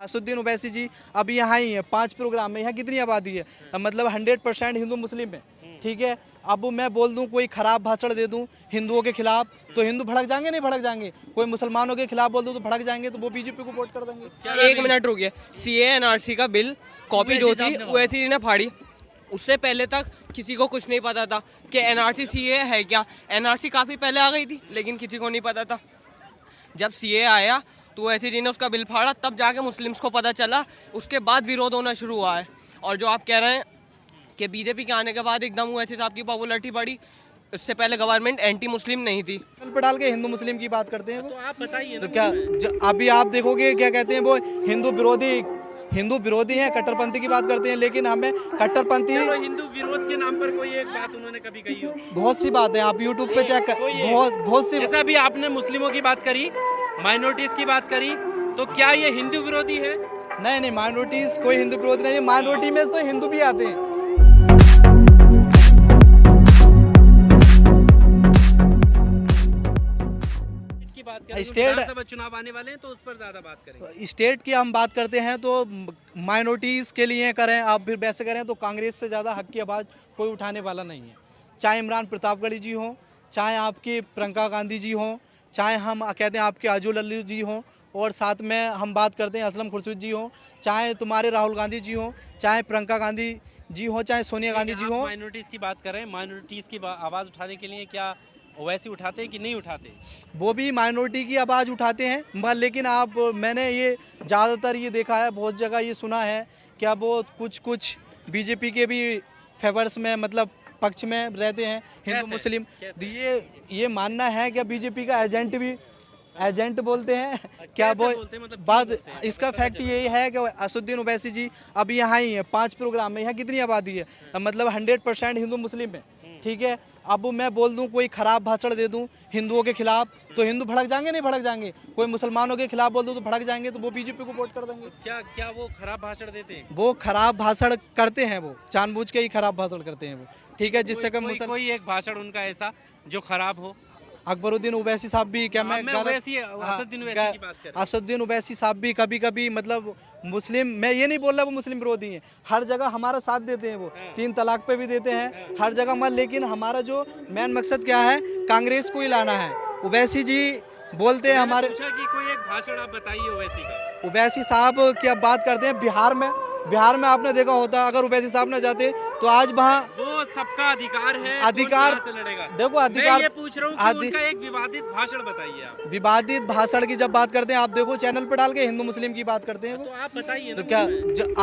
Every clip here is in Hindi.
असुद्दीन ओवैसी जी अब यहाँ ही है 5 प्रोग्राम में। यहाँ कितनी आबादी है? मतलब 100% हिंदू मुस्लिम है, ठीक है। अब मैं बोल दूं कोई खराब भाषण दे दूं हिंदुओं के खिलाफ तो हिंदू भड़क जाएंगे, नहीं भड़क जाएंगे? कोई मुसलमानों के खिलाफ बोल दूं तो भड़क जाएंगे, तो वो बीजेपी को वोट कर देंगे। एक मिनट रुकिए, सीए एनआरसी का बिल कॉपी जो थी ओवैसी जी ने फाड़ी। उससे पहले तक किसी को कुछ नहीं पता था कि एनआरसी सीए है क्या। एनआरसी काफ़ी पहले आ गई थी लेकिन किसी को नहीं पता था। जब सीए आया तो ओवैसी जी ने उसका बिल फाड़ा, तब जाके मुस्लिम्स को पता चला, उसके बाद विरोध होना शुरू हुआ है। और जो आप कह रहे हैं कि बीजेपी के आने के बाद एकदम ओवैसी साहब की पॉपुलरिटी बढ़ी, इससे पहले गवर्नमेंट एंटी मुस्लिम नहीं थी। पे डाल के हिंदू मुस्लिम की बात करते हैं वो। तो आप बताइए तो क्या अभी आप देखोगे क्या कहते हैं वो हिंदू विरोधी हैं, कट्टरपंथी की बात करते हैं, लेकिन हमें कट्टरपंथी हिंदू विरोध के नाम पर कोई एक बात उन्होंने कभी कही हो? बहुत सी बातें आप यूट्यूब पे चेक बहुत सी। जैसा अभी आपने मुस्लिमों की बात करी, माइनॉरिटीज की बात करी, तो क्या ये हिंदू विरोधी है? नहीं, माइनॉरिटीज कोई हिंदू विरोधी नहीं है। माइनॉरिटी में तो हिंदू भी आते हैं। स्टेट चुनाव आने वाले हैं तो उस पर ज्यादा बात करेंगे। स्टेट की हम बात करते हैं तो माइनॉरिटीज के लिए करें, आप फिर वैसे करें तो कांग्रेस से ज़्यादा हक की आवाज़ कोई उठाने वाला नहीं है। चाहे इमरान प्रतापगढ़ी जी हों, चाहे आपके प्रियंका गांधी जी हों, चाहे हम कहते हैं आपके अजू लल्लू जी हों, और साथ में हम बात करते हैं असलम खुर्शीद जी हों, चाहे तुम्हारे राहुल गांधी जी हों, चाहे प्रियंका गांधी जी हों, चाहे सोनिया गांधी जी हों। माइनॉरिटीज की बात करें, माइनॉरिटीज की आवाज़ उठाने के लिए क्या ओवैसी उठाते हैं कि नहीं उठाते? वो भी माइनॉरिटी की आवाज़ उठाते हैं, लेकिन मैंने ये ज़्यादातर ये देखा है, बहुत जगह ये सुना है कि अब वो कुछ बीजेपी के भी फेवर्स में, मतलब पक्ष में रहते हैं हिंदू मुस्लिम। ये मानना है कि बीजेपी का एजेंट बोलते हैं क्या वो मतलब बात। इसका फैक्ट यही है कि असुद्दीन ओवैसी जी अब यहाँ ही है 5 प्रोग्राम में। यहाँ कितनी आबादी है? मतलब 100% हिंदू मुस्लिम है, ठीक है। अब मैं बोल दूं कोई खराब भाषण दे दूं हिंदुओं के खिलाफ तो हिंदू भड़क जाएंगे, नहीं भड़क जाएंगे? कोई मुसलमानों के खिलाफ बोल दूं तो भड़क जाएंगे, तो वो बीजेपी को वोट कर देंगे। क्या वो खराब भाषण देते हैं? वो खराब भाषण करते हैं, वो जानबूझ के ही खराब भाषण करते हैं वो, ठीक है। जिससे कोई एक भाषण उनका ऐसा जो खराब हो? अकबरुद्दीन ओवैसी साहब भी, क्या मैं असुद्दीन ओवैसी साहब भी कभी मतलब मुस्लिम, मैं ये नहीं बोल रहा वो मुस्लिम विरोधी हैं, हर जगह हमारा साथ देते हैं वो। 3 तलाक पे भी देते हैं हर जगह मत, लेकिन हमारा जो मेन मकसद क्या है, कांग्रेस को ही लाना है। ओवैसी जी बोलते हैं हमारे कि कोई एक भाषण आप बताइए ओवैसी का। ओवैसी साहब की अब बात करते हैं बिहार में आपने देखा होता, अगर ओवैसी साहब न जाते तो आज वहाँ वो सबका अधिकार है, अधिकार से लड़ेगा। देखो अधिकार, मैं ये पूछ रहा हूँ कि उनका एक विवादित भाषण बताइए आप। विवादित भाषण की जब बात करते हैं, आप देखो चैनल पर डाल के हिंदू मुस्लिम की बात करते हैं वो। तो आप बताइए तो क्या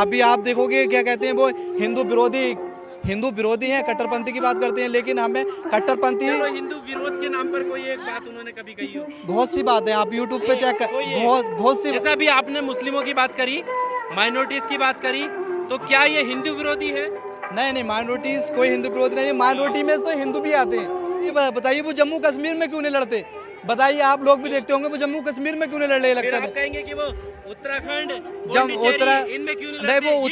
अभी आप देखोगे क्या कहते हैं वो हिंदू विरोधी हैं, कट्टरपंथी की बात करते हैं, लेकिन हमें कट्टरपंथी हिंदू विरोध के नाम पर कोई एक बात उन्होंने कभी कही हो? बहुत सी बातें आप यूट्यूब पे चेक बहुत सी। जैसा अभी आपने मुस्लिमों की बात करी, माइनॉरिटीज की बात करी, तो क्या ये हिंदू विरोधी है? नहीं, माइनॉरिटीज कोई हिंदू विरोधी नहीं है। माइनॉरिटी में तो हिंदू भी आते हैं। ये बताइए वो जम्मू कश्मीर में क्यों नहीं लड़ते? बताइए, आप लोग भी देखते होंगे वो जम्मू कश्मीर में क्यों नहीं लड़ रहे इलेक्शन? आप कहेंगे कि वो उत्तराखंड, इनमें क्यों नहीं? वो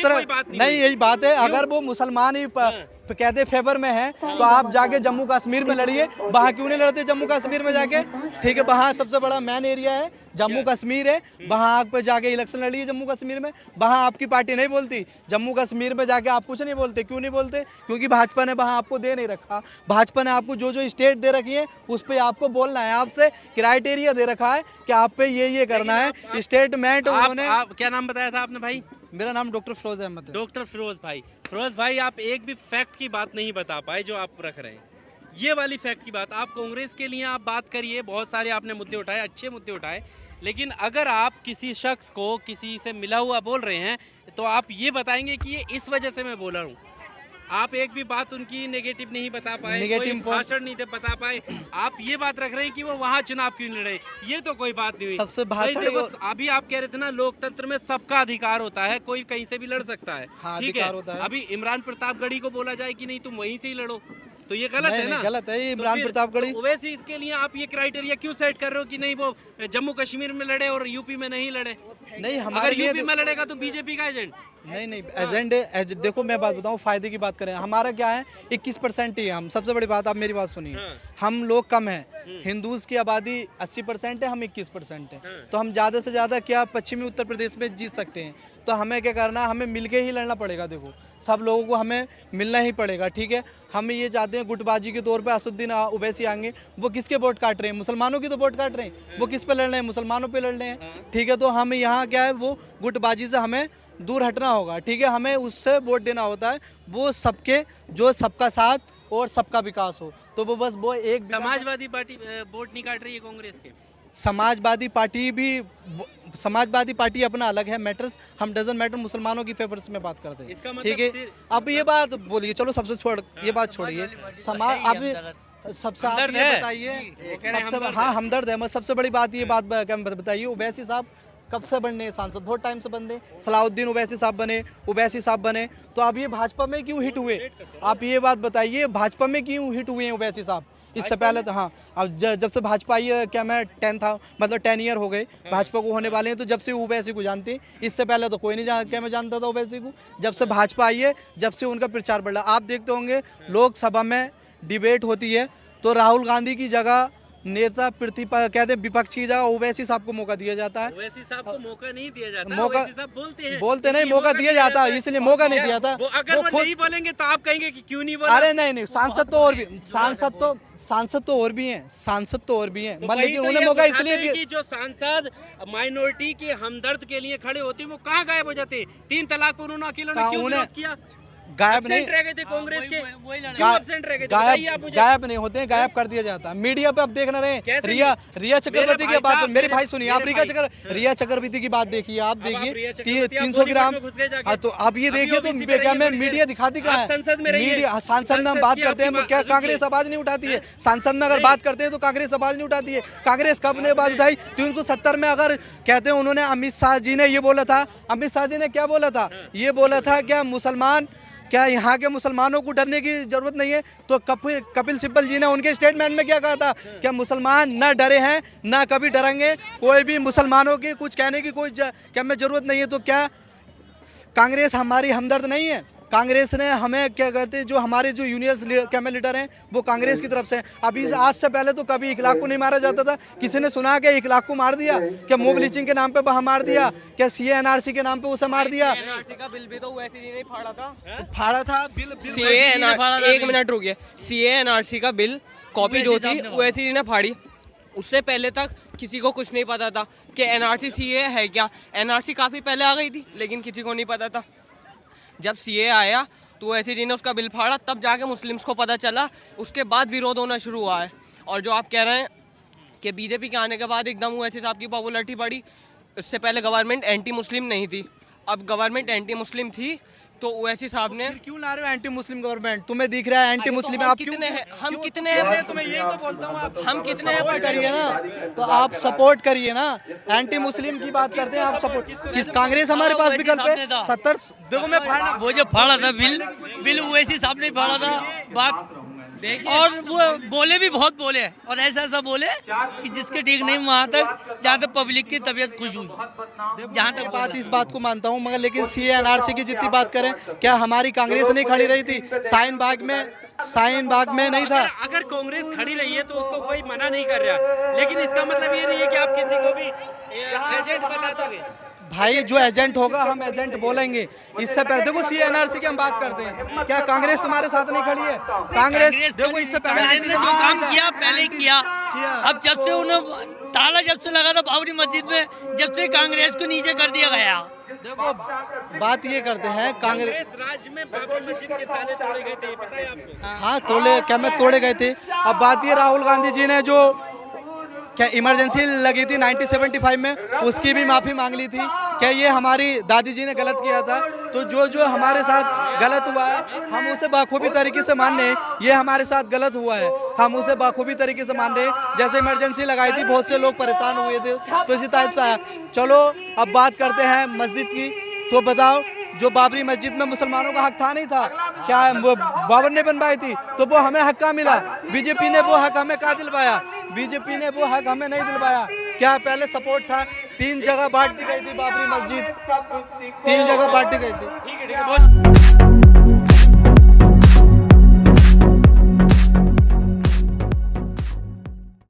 नहीं, यही बात है। अगर वो मुसलमान ही कहते फेवर में है तो आप जाके जम्मू कश्मीर में लड़िए, वहाँ क्यों नहीं लड़ते जम्मू कश्मीर में जाके? ठीक है, वहाँ सबसे बड़ा मेन एरिया है जम्मू कश्मीर है, वहाँ आप पे जाके इलेक्शन लड़िए जम्मू कश्मीर में। वहाँ आपकी पार्टी नहीं बोलती, जम्मू कश्मीर में जाके आप कुछ नहीं बोलते। क्यों नहीं बोलते? क्योंकि भाजपा ने वहाँ आपको दे नहीं रखा। भाजपा ने आपको जो स्टेट दे रखी है उस पर आपको बोलना है, आपसे क्राइटेरिया दे रखा है कि आप पे ये करना है स्टेटमेंट। उन्होंने क्या नाम बताया था आपने भाई? मेरा नाम डॉक्टर फिरोज अहमद है। डॉक्टर फिरोज भाई, आप एक भी फैक्ट की बात नहीं बता पाए जो आप रख रहे हैं। ये वाली फैक्ट की बात आप कांग्रेस के लिए आप बात करिए, बहुत सारे आपने मुद्दे उठाए, अच्छे मुद्दे उठाए, लेकिन अगर आप किसी शख्स को किसी से मिला हुआ बोल रहे हैं तो आप ये बताएंगे कि ये इस वजह से मैं बोला हूँ। आप एक भी बात उनकी नेगेटिव नहीं बता पाए, कोई भाषण नहीं बता पाए। आप ये बात रख रहे हैं कि वो वहाँ चुनाव क्यों लड़ रहे, ये तो कोई बात नहीं हुई। सबसे भाषण अभी आप कह रहे थे ना, लोकतंत्र में सबका अधिकार होता है, कोई कहीं से भी लड़ सकता है, ठीक है। अभी इमरान प्रतापगढ़ी को बोला जाए कि नहीं तुम वहीं से ही लड़ो, तो ये गलत है ना? गलत है इमरान प्रतापगढ़ी। वैसे इसके लिए आप ये क्राइटेरिया क्यों सेट कर रहे हो कि नहीं वो जम्मू कश्मीर में लड़े और यूपी में नहीं लड़े? नहीं हमारे अगर लिए यूपी में लड़ेगा तो बीजेपी का एजेंट। नहीं एजेंट देखो मैं बात बताऊं, फायदे की बात करें, हमारा क्या है 21% ही है हम। सबसे बड़ी बात आप मेरी बात सुनिए, हम लोग कम हैं, हिंदूज की आबादी 80% है, हम 21% है, तो हम ज़्यादा से ज़्यादा क्या पश्चिमी उत्तर प्रदेश में जीत सकते हैं। तो हमें क्या करना, हमें मिलके ही लड़ना पड़ेगा। देखो सब लोगों को हमें मिलना ही पड़ेगा, ठीक है। हम ये चाहते हैं गुटबाजी के तौर पे असुद्दीन ओवैसी आएंगे, वो किसके वोट काट रहे हैं, मुसलमानों की तो वोट काट रहे हैं, वो किस पे लड़ रहे हैं, मुसलमानों पे लड़ रहे हैं, ठीक है। तो हम यहाँ क्या है, वो गुटबाजी से हमें दूर हटना होगा, ठीक है। हमें उससे वोट देना होता है, वो सबके जो सबका साथ और सबका विकास हो। तो वो बस वो एक समाजवादी पार्टी वोट नहीं काट रही है कांग्रेस के। समाजवादी पार्टी अपना अलग है मैटर्स, हम डजन मैटर मुसलमानों की फेवर्स में बात करते हैं, ठीक है। अब ये बात बोलिए, चलो सबसे ये बात छोड़िए, समाज अब सबसे आप ये बताइए, सबसे हाँ हमदर्द है। मैं सबसे बड़ी बात ये बात बताइए, ओवैसी साहब कब से बनने हैं सांसद, बहुत टाइम से बनते, सलाउद्दीन ओवैसी साहब बने, तो अब ये भाजपा में क्यों हिट हुए, आप ये बात बताइए, भाजपा में क्यों हिट हुए हैं ओवैसी साहब। इससे पहले तो हाँ, अब जब से भाजपा आई है, क्या मैं 10 ईयर हो गए भाजपा को होने वाले हैं, तो जब से ओवैसी को जानते हैं, इससे पहले तो कोई नहीं क्या मैं जानता था ओवैसी को। जब से भाजपा आई है, जब से उनका प्रचार बढ़ा, आप देखते होंगे लोकसभा में डिबेट होती है तो राहुल गांधी की जगह नेता कहते हैं विपक्ष की जगह ओवैसी साहब को मौका दिया जाता है। ओवैसी साहब को मौका नहीं दिया जाता, मौका ओवैसी साहब बोलते नहीं, मौका दिया जाता है, इसलिए मौका नहीं दिया था। अगर वो नहीं बोलेंगे तो आप कहेंगे कि क्यों नहीं बोले। अरे नहीं, सांसद तो और भी हैं, तो लेकिन उन्हें मौका इसलिए दिया कि जो सांसद माइनॉरिटी के हमदर्द के लिए खड़े होते हैं वो कहाँ गायब हो जाते हैं। 3 तलाक पर उन्होंने अकेलों ने क्यों विरोध किया, गायब नहीं रह गए थे कांग्रेस के, गायब नहीं होते हैं, गायब कर दिया जाता है। मीडिया पे आप देख ना रहे, रिया चक्रवर्ती की बात, मेरे भाई सुनिए, आप रिया चक्रवर्ती की बात देखिए, आप देखिए 300 ग्राम, तो आप ये देखिए, तो क्या मैं मीडिया दिखाती कहाँ है, मीडिया सांसद में हम बात करते हैं, क्या कांग्रेस आवाज नहीं उठाती है, सांसद में अगर बात करते हैं तो कांग्रेस आवाज नहीं उठाती है। कांग्रेस कब ने आवाज उठाई, 370 में अगर कहते हैं, उन्होंने अमित शाह जी ने ये बोला था, अमित शाह जी ने क्या बोला था, ये बोला था क्या मुसलमान, क्या यहाँ के मुसलमानों को डरने की जरूरत नहीं है। तो कपिल सिब्बल जी ने उनके स्टेटमेंट में क्या कहा था, क्या मुसलमान ना डरे हैं ना कभी डरेंगे, कोई भी मुसलमानों की कुछ कहने की कोई क्या में जरूरत नहीं है। तो क्या कांग्रेस हमारी हमदर्द नहीं है, कांग्रेस ने हमें क्या कहते हैं, जो हमारे जो यूनियन कैमल लीडर हैं वो कांग्रेस की तरफ से। अभी आज से पहले तो कभी 1 लाख को नहीं मारा जाता था, किसी ने सुना क्या 1 लाख को मार दिया, क्या मोब ब्लीचिंग के नाम पे वहाँ मार दिया, क्या सीए एनआरसी के नाम पे उसे मार दिया। एनआरसी का बिल भी तो वैसे ही नहीं फाड़ा था, फाड़ा था बिल, एक मिनट रुकिए, सीए एनआरसी का बिल कॉपी जो थी वैसे ही ने फाड़ी। उससे पहले तक किसी को कुछ नहीं पता था कि एनआरसी सीए है क्या, एनआरसी काफ़ी पहले आ गई थी लेकिन किसी को नहीं पता था। जब सीए आया तो ओवैसी जी ने उसका बिल फाड़ा, तब जाके मुस्लिम्स को पता चला, उसके बाद विरोध होना शुरू हुआ है। और जो आप कह रहे हैं कि बीजेपी के आने के बाद एकदम ओवैसी साहब की पॉपुलरिटी बढ़ी, इससे पहले गवर्नमेंट एंटी मुस्लिम नहीं थी, अब गवर्नमेंट एंटी मुस्लिम थी, तो ओवैसी साहब ने क्यों ला रहे हो एंटी मुस्लिम गवर्नमेंट, तुम्हें दिख रहा है एंटी मुस्लिम, आप कितने हैं, हम कितने हैं, हैं, तुम्हें यही तो बोलता हूँ, आप हम कितने हैं, सपोर्ट करिए ना, तो आप सपोर्ट करिए ना, एंटी मुस्लिम की बात करते हैं आप सपोर्ट, किस कांग्रेस हमारे पास विकल्प है 70। देखो मैं वो जो फाड़ा था बिल ओवैसी साहब ने फाड़ा था बात, और वो बोले भी बहुत बोले, और ऐसा बोले कि जिसके ठीक नहीं वहाँ तक जहाँ तक पब्लिक की तबीयत खुश हुई, जहाँ तक बात इस बात को मानता हूँ, मगर लेकिन सीए एनआरसी की जितनी बात करें, क्या हमारी कांग्रेस नहीं खड़ी रही थी शाहीन बाग में नहीं था। अगर कांग्रेस खड़ी रही है तो उसको कोई मना नहीं कर रहा, लेकिन इसका मतलब ये नहीं है कि आप किसी को भी एजेंट बता दोगे। भाई जो एजेंट होगा हम एजेंट बोलेंगे। इससे पहले देखो सीए एनआरसी की हम बात करते हैं, क्या कांग्रेस तुम्हारे साथ नहीं खड़ी है, कांग्रेस देखो इससे पहले ने जो काम किया पहले किया, अब जब से उन्हें ताला जब से लगा था बाबरी मस्जिद में, जब से कांग्रेस को नीचे कर दिया गया। देखो बात ये करते हैं, कांग्रेस राज्य में बाबरी मस्जिद के ताले तोड़े गए थे, पता है आपको? हाँ तोड़े गए थे। अब बात ये राहुल गांधी जी ने जो क्या इमरजेंसी लगी थी 1975 में, उसकी भी माफ़ी मांग ली थी, क्या ये हमारी दादी जी ने गलत किया था, तो जो हमारे साथ गलत हुआ है हम उसे बाखूबी तरीके से मान रहे हैं, ये हमारे साथ गलत हुआ है हम उसे बाखूबी तरीके से मान रहे हैं। जैसे इमरजेंसी लगाई थी बहुत से लोग परेशान हुए थे, तो इसी टाइप से आया। चलो अब बात करते हैं मस्जिद की, तो बताओ जो बाबरी मस्जिद में मुसलमानों का हक था नहीं था, क्या वो बाबर ने बनवाई थी, तो वो हमें हक का मिला। बीजेपी ने वो हक हमें कहाँ दिलवाया, बीजेपी ने वो हक हमें नहीं दिलवाया। क्या पहले सपोर्ट था, 3 जगह बांट दी गई थी बाबरी मस्जिद, 3 जगह बांट दी गई थी। ठीक है बहुत